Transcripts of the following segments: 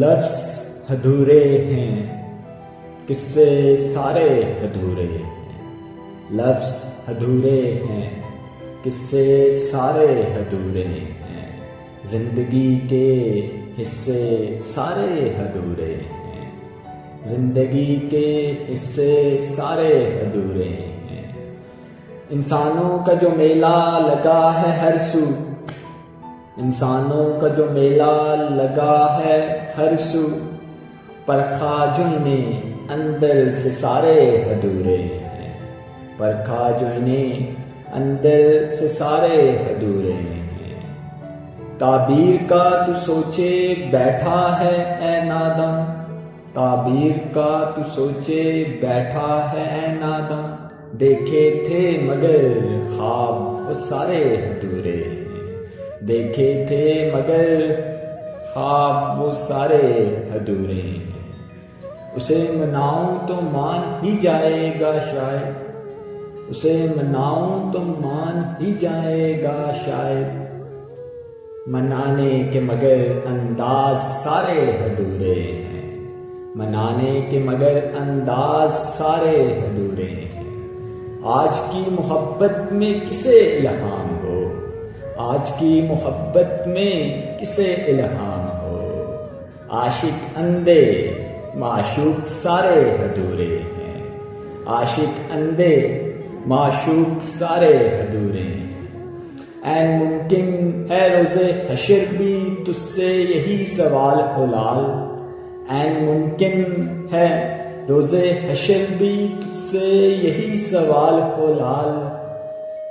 लफ्ज़ अधूरे हैं, किस्से सारे अधूरे हैं। लफ्ज़ अधूरे हैं, किस्से सारे अधूरे हैं। ज़िंदगी के हिस्से सारे अधूरे हैं। ज़िंदगी के हिस्से सारे अधूरे हैं। इंसानों का जो मेला लगा है हर सू, इंसानों का जो मेला लगा है हर सू, परखा जुइने अंदर से सारे अधूरे हैं। परखा जुइने अंदर से सारे अधूरे हैं। ताबीर का तू सोचे बैठा है ए नादम, ताबीर का तू सोचे बैठा है ए नादम। देखे थे मगर ख्वाब वो सारे अधूरे हैं। देखे थे मगर ख्वाब वो सारे अधूरे हैं। उसे मनाऊं तो मान ही जाएगा शायद, उसे मनाऊं तो मान ही जाएगा शायद। मनाने के मगर अंदाज सारे अधूरे हैं। मनाने के मगर अंदाज सारे अधूरे हैं। आज की मोहब्बत में किसे इल्हाम हो, आज की मोहब्बत में किसे इल्हाम हो। आशिक अंधे माशूक सारे अधूरे हैं। आशिक अंधे माशूक सारे अधूरे हैं। ऐन मुमकिन है रोज़े हशर भी तुझसे यही सवाल हो लाल। ऐन मुमकिन है रोज़े हशर भी तुझसे यही सवाल हो लाल।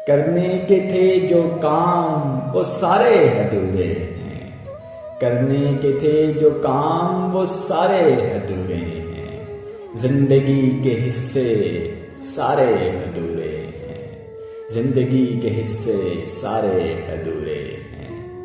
करने के थे जो काम वो सारे अधूरे हैं। करने के थे जो काम वो सारे अधूरे हैं। जिंदगी के हिस्से सारे अधूरे हैं। जिंदगी के हिस्से सारे अधूरे हैं।